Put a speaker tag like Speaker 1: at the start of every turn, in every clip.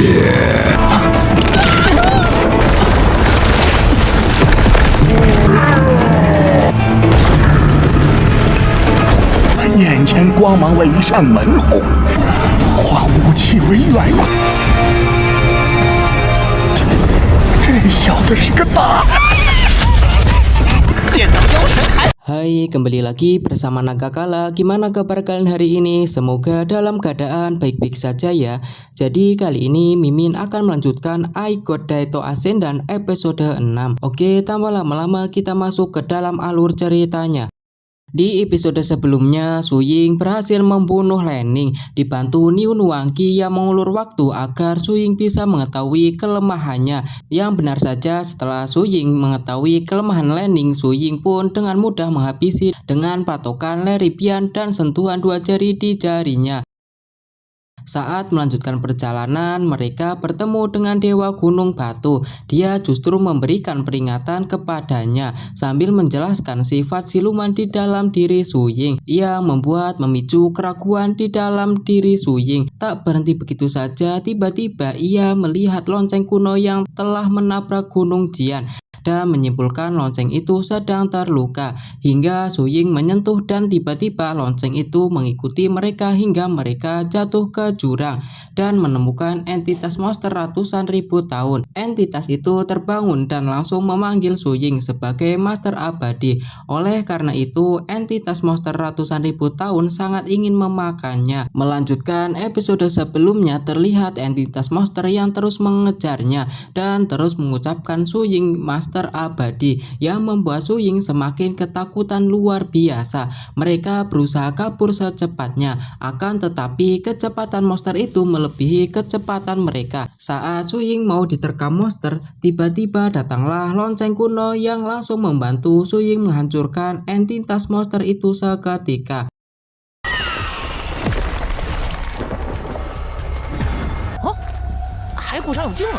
Speaker 1: 眼前光芒为一扇门户，化武器为元。这小子是个大。见到妖神还。
Speaker 2: Hai, kembali lagi bersama Nagakala. Gimana kabar kalian hari ini? Semoga dalam keadaan baik-baik saja ya. Jadi kali ini Mimin akan melanjutkan I Got Daito Ascendant episode 6. Oke, tanpa lama-lama kita masuk ke dalam alur ceritanya. Di episode sebelumnya, Su Ying berhasil membunuh Lanning dibantu Niu Nuangqi yang mengulur waktu agar Su Ying bisa mengetahui kelemahannya. Yang benar saja, setelah Su Ying mengetahui kelemahan Lanning, Su Ying pun dengan mudah menghabisi dengan patokan leripian dan sentuhan dua jari di jarinya. Saat melanjutkan perjalanan, mereka bertemu dengan Dewa Gunung Batu. Dia justru memberikan peringatan kepadanya sambil menjelaskan sifat siluman di dalam diri Su Ying yang memicu keraguan di dalam diri Su Ying. Tak berhenti begitu saja, tiba-tiba ia melihat lonceng kuno yang telah menabrak Gunung Jian dan menyimpulkan lonceng itu sedang terluka. Hingga Su Ying menyentuh dan tiba-tiba lonceng itu mengikuti mereka hingga mereka jatuh ke jurang dan menemukan entitas monster ratusan ribu tahun. Entitas itu terbangun dan langsung memanggil Su Ying sebagai master abadi. Oleh karena itu, entitas monster ratusan ribu tahun sangat ingin memakannya. Melanjutkan episode sebelumnya, terlihat entitas monster yang terus mengejarnya dan terus mengucapkan Su Ying master abadi yang membuat Su Ying semakin ketakutan luar biasa. Mereka berusaha kabur secepatnya, akan tetapi kecepatan monster itu melebihi kecepatan mereka. Saat Su Ying mau diterkam monster, tiba-tiba datanglah lonceng kuno yang langsung membantu Su Ying menghancurkan entitas monster itu seketika.
Speaker 3: Oh, 骸骨上有经文。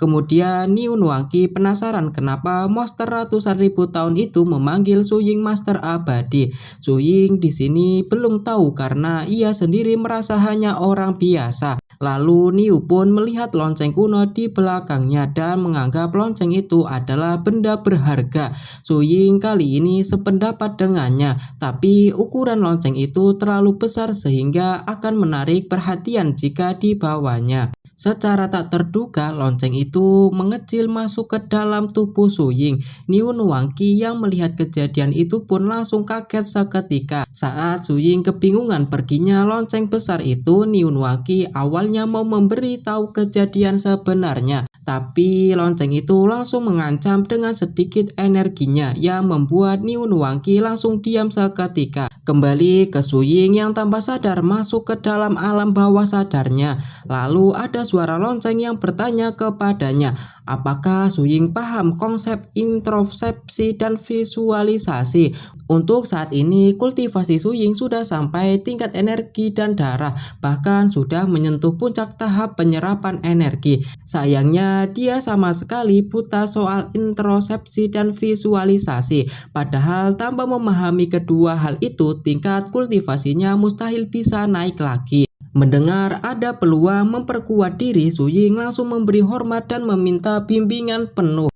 Speaker 2: Kemudian Niu Nuangqi penasaran kenapa monster ratusan ribu tahun itu memanggil Su Ying master abadi. Su Ying di sini belum tahu karena ia sendiri merasa hanya orang biasa. Lalu Niu pun melihat lonceng kuno di belakangnya dan menganggap lonceng itu adalah benda berharga. Su Ying kali ini sependapat dengannya, tapi ukuran lonceng itu terlalu besar sehingga akan menarik perhatian jika dibawanya. Secara tak terduga, lonceng itu mengecil masuk ke dalam tubuh Su Ying. Niu Nuangqi yang melihat kejadian itu pun langsung kaget seketika. Saat Su Ying kebingungan perginya lonceng besar itu, Niu Nuangqi awalnya mau memberi tahu kejadian sebenarnya. Tapi lonceng itu langsung mengancam dengan sedikit energinya yang membuat Niu Nuangqi langsung diam seketika. Kembali ke Su Ying yang tanpa sadar masuk ke dalam alam bawah sadarnya. Lalu ada suara lonceng yang bertanya kepadanya, apakah Su Ying paham konsep introspeksi dan visualisasi? Untuk saat ini kultivasi Su Ying sudah sampai tingkat energi dan darah, bahkan sudah menyentuh puncak tahap penyerapan energi. Sayangnya dia sama sekali buta soal introspeksi dan visualisasi. Padahal tanpa memahami kedua hal itu, tingkat kultivasinya mustahil bisa naik lagi. Mendengar ada peluang memperkuat diri, Su Ying langsung memberi hormat dan meminta bimbingan penuh.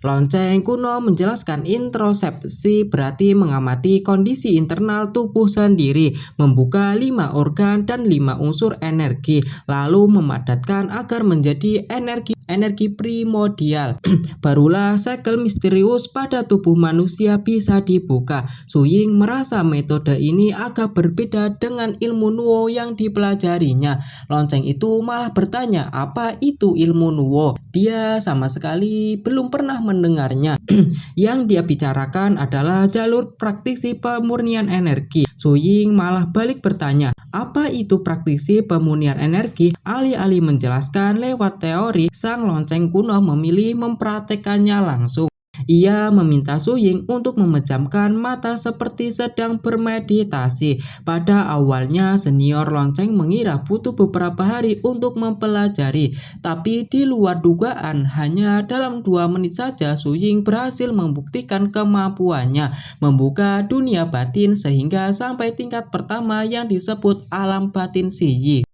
Speaker 2: Lonceng kuno menjelaskan introspeksi berarti mengamati kondisi internal tubuh sendiri, membuka 5 organ dan 5 unsur energi, lalu memadatkan agar menjadi energi primordial. Barulah segel misterius pada tubuh manusia bisa dibuka. Su Ying merasa metode ini agak berbeda dengan ilmu Nuo yang dipelajarinya. Lonceng itu malah bertanya apa itu ilmu Nuo. Dia sama sekali belum pernah mendengarnya. Yang dia bicarakan adalah jalur praktisi pemurnian energi. Su Ying malah balik bertanya, apa itu praktisi pemurnian energi? Alih-alih menjelaskan lewat teori, sang lonceng kuno memilih mempraktekannya langsung. Ia meminta Su Ying untuk memejamkan mata seperti sedang bermeditasi. Pada awalnya senior lonceng mengira butuh beberapa hari untuk mempelajari, tapi di luar dugaan hanya dalam 2 menit saja Su Ying berhasil membuktikan kemampuannya membuka dunia batin sehingga sampai tingkat pertama yang disebut alam batin Si Yi.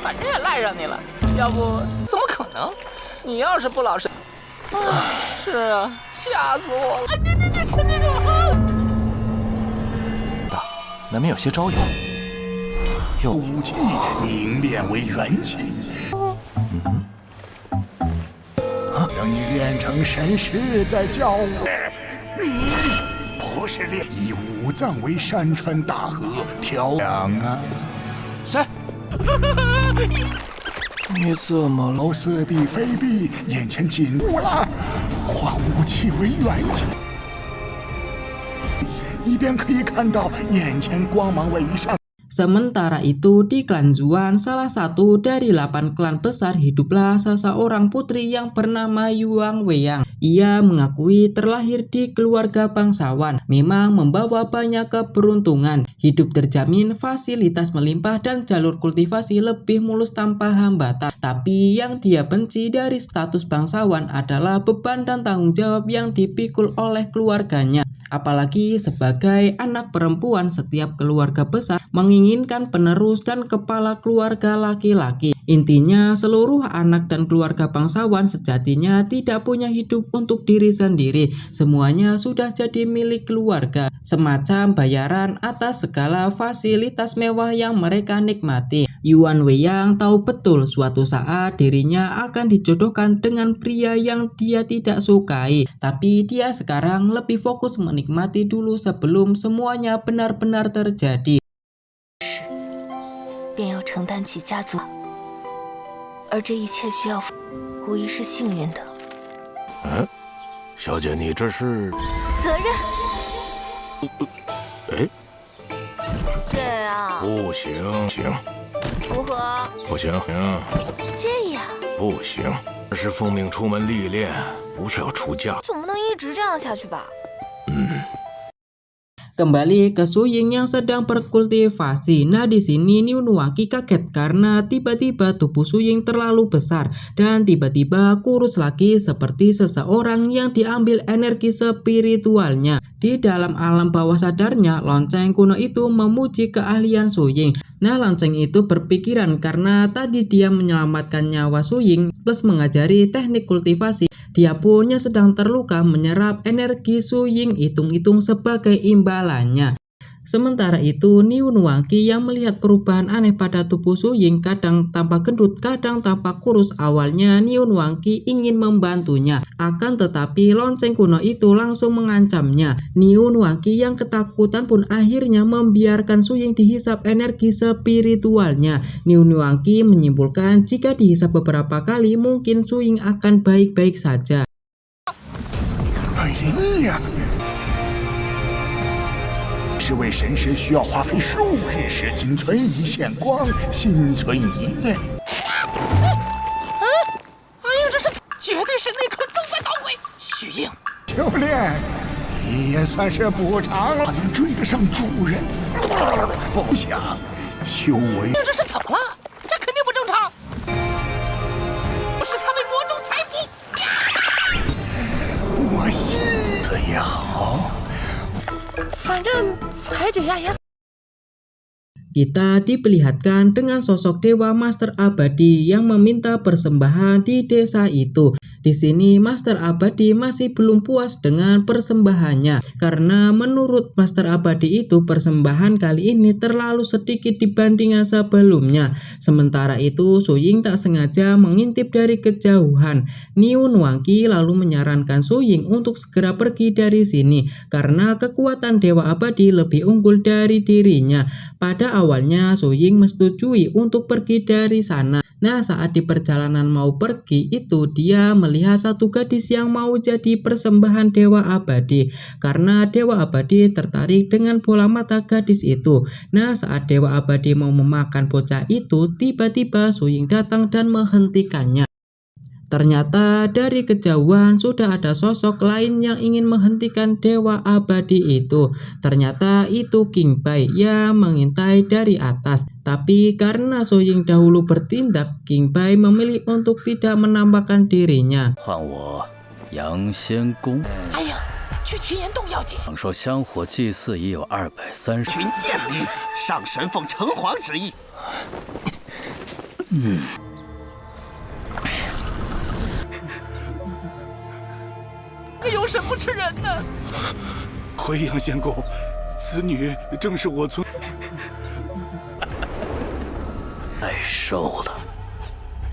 Speaker 3: 反正也赖上你了，要不怎么可能？你要是不老实，是啊，吓死我了！
Speaker 4: 大，难免有些招摇。
Speaker 1: 武器凝练为元气，等你练成神识再教我。你不是练以五脏为山川大河调养啊？
Speaker 4: 谁？你怎么了？
Speaker 1: 哦，似必非必，眼前紧住了，化武器为元气，以便可以看到眼前光芒为上。
Speaker 2: Sementara itu di klan Zuan, salah satu dari 8 klan besar, hiduplah seseorang putri yang bernama Yuang Weiyang. Ia mengakui terlahir di keluarga bangsawan, memang membawa banyak keberuntungan, hidup terjamin, fasilitas melimpah dan jalur kultivasi lebih mulus tanpa hambatan. Tapi yang dia benci dari status bangsawan adalah beban dan tanggung jawab yang dipikul oleh keluarganya. Apalagi sebagai anak perempuan, setiap keluarga besar menginginkan penerus dan kepala keluarga laki-laki. Intinya seluruh anak dan keluarga bangsawan sejatinya tidak punya hidup untuk diri sendiri. Semuanya sudah jadi milik keluarga, semacam bayaran atas segala fasilitas mewah yang mereka nikmati. Yuan Weiyang tahu betul suatu saat dirinya akan dijodohkan dengan pria yang dia tidak sukai. Tapi dia sekarang lebih fokus menikmati dulu sebelum semuanya benar-benar terjadi.
Speaker 5: 便要承担起家族，而这一切需要无疑是幸运的。
Speaker 6: 小姐，你这是
Speaker 5: 责任？
Speaker 6: 哎，
Speaker 5: 这样
Speaker 6: 不行，
Speaker 5: 如何？
Speaker 6: 不行，
Speaker 5: 这样
Speaker 6: 不行，这是奉命出门历练，不是要出嫁。
Speaker 5: 总不能一直这样下去吧？
Speaker 2: Kembali ke Su Ying yang sedang berkultivasi. Nah, di sini Niu Nuangqi kaget karena tiba-tiba tubuh Su Ying terlalu besar dan tiba-tiba kurus lagi seperti seseorang yang diambil energi spiritualnya. Di dalam alam bawah sadarnya, lonceng kuno itu memuji keahlian Su Ying. Nah, lonceng itu berpikiran karena tadi dia menyelamatkan nyawa Su Ying plus mengajari teknik kultivasi. Dia punya sedang terluka menyerap energi Su Ying, hitung-hitung sebagai imbalannya. Sementara itu, Niu Nuangqi yang melihat perubahan aneh pada tubuh Su Ying, kadang tampak gendut, kadang tampak kurus. Awalnya Niu Nuangqi ingin membantunya, akan tetapi lonceng kuno itu langsung mengancamnya. Niu Nuangqi yang ketakutan pun akhirnya membiarkan Su Ying dihisap energi spiritualnya. Niu Nuangqi menyimpulkan jika dihisap beberapa kali mungkin Su Ying akan baik-baik saja.
Speaker 1: 哎呀！ 是为神识需要花费数日时，仅存一线光，心存一念。
Speaker 3: 哎呀，这是绝对是那颗正在捣鬼！许应，
Speaker 1: 修炼，你也算是补偿了，能追得上主人。不想，修为
Speaker 3: 这是怎么了？这肯定不正常！是他被魔种财富。
Speaker 1: 我心这也好。
Speaker 3: 反正裁决呀也。
Speaker 2: Kita diperlihatkan dengan sosok Dewa Master Abadi yang meminta persembahan di desa itu. Di sini Master Abadi masih belum puas dengan persembahannya karena menurut Master Abadi itu persembahan kali ini terlalu sedikit dibandingkan sebelumnya. Sementara itu Su Ying tak sengaja mengintip dari kejauhan. Niu Nuangqi lalu menyarankan Su Ying untuk segera pergi dari sini karena kekuatan Dewa Abadi lebih unggul dari dirinya. Pada awalnya Su Ying menyetujui untuk pergi dari sana. Nah, saat di perjalanan mau pergi itu dia melihat satu gadis yang mau jadi persembahan Dewa Abadi. Karena Dewa Abadi tertarik dengan bola mata gadis itu. Nah, saat Dewa Abadi mau memakan bocah itu, tiba-tiba Su Ying datang dan menghentikannya. Ternyata dari kejauhan sudah ada sosok lain yang ingin menghentikan Dewa Abadi itu. Ternyata itu King Bai yang mengintai dari atas. Tapi karena Su Ying dahulu bertindak, King Bai memilih untuk tidak menampakkan dirinya.
Speaker 4: 换我杨仙公，
Speaker 3: 哎呀，去秦岩洞要紧。
Speaker 4: 想说香火祭祀已有230。
Speaker 7: 群贱女，上神奉城隍旨意。
Speaker 3: 有神不吃人呢。
Speaker 1: 回阳仙公，此女正是我村。
Speaker 4: 太瘦了，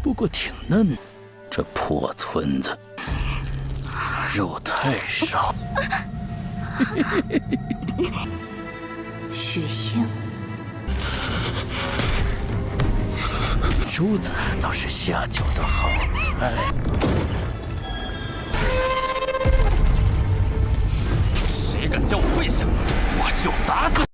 Speaker 4: 不过挺嫩。这破村子，肉太少。
Speaker 5: 血鹰，
Speaker 4: 珠子倒是下酒的好菜。
Speaker 7: 谁敢叫我跪下，我就打死。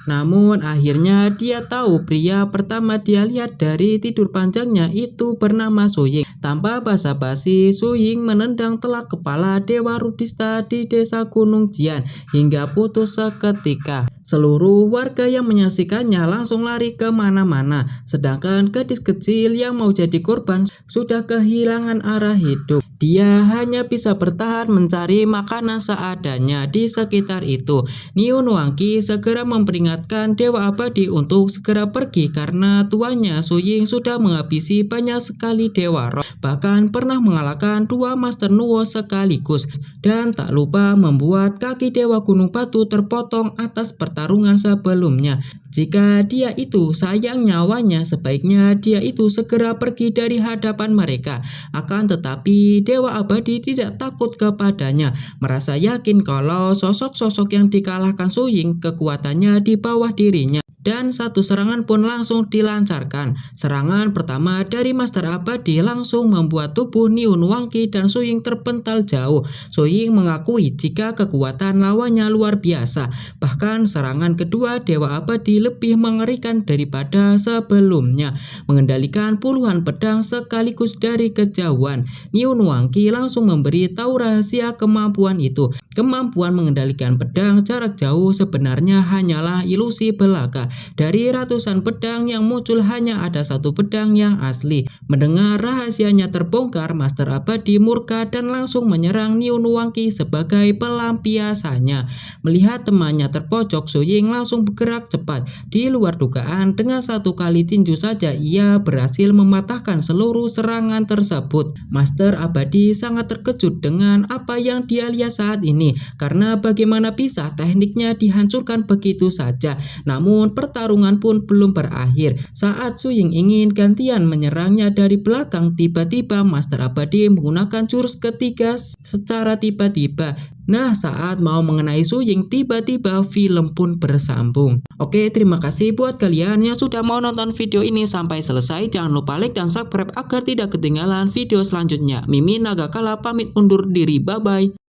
Speaker 2: Namun akhirnya dia tahu pria pertama dia lihat dari tidur panjangnya itu bernama Su Ying. Tanpa basa-basi, Su Ying menendang telak kepala Dewa Rudista di desa Gunung Jian hingga putus seketika. Seluruh warga yang menyaksikannya langsung lari kemana-mana. Sedangkan gadis kecil yang mau jadi korban sudah kehilangan arah hidup. Dia hanya bisa bertahan mencari makanan seadanya di sekitar itu. Niu Nuangqi segera memperingatkan Dewa Abadi untuk segera pergi karena tuannya Su Ying sudah menghabisi banyak sekali dewa roh. Bahkan pernah mengalahkan 2 Master Nuo sekaligus. Dan tak lupa membuat kaki Dewa Gunung Batu terpotong atas pertarungan sebelumnya. Jika dia itu sayang nyawanya, sebaiknya dia itu segera pergi dari hadapan mereka. Akan tetapi Dewa Abadi tidak takut kepadanya, merasa yakin kalau sosok-sosok yang dikalahkan Su Ying kekuatannya di bawah dirinya. Dan satu serangan pun langsung dilancarkan. Serangan pertama dari Master Abadi langsung membuat tubuh Niu Nuangqi dan Su Ying terpental jauh. Su Ying mengakui jika kekuatan lawannya luar biasa. Bahkan serangan kedua Dewa Abadi lebih mengerikan daripada sebelumnya. Mengendalikan puluhan pedang sekaligus dari kejauhan, Niu Nuangqi langsung memberi tahu rahasia kemampuan itu. Kemampuan mengendalikan pedang jarak jauh sebenarnya hanyalah ilusi belaka. Dari ratusan pedang yang muncul hanya ada satu pedang yang asli. Mendengar rahasianya terbongkar, Master Abadi murka dan langsung menyerang Niu Nuangqi sebagai pelampiasannya. Melihat temannya terpojok, Su Ying langsung bergerak cepat. Di luar dugaan, dengan satu kali tinju saja ia berhasil mematahkan seluruh serangan tersebut. Master Abadi sangat terkejut dengan apa yang dia lihat saat ini, karena bagaimana bisa tekniknya dihancurkan begitu saja. Namun pertarungan pun belum berakhir. Saat Su Ying ingin gantian menyerangnya dari belakang, tiba-tiba Master Abadi menggunakan jurus ketiga secara tiba-tiba. Nah, saat mau mengenai Su Ying, tiba-tiba film pun bersambung. Oke, terima kasih buat kalian yang sudah mau nonton video ini sampai selesai. Jangan lupa like dan subscribe agar tidak ketinggalan video selanjutnya. Mimin Nagakala pamit undur diri, bye-bye.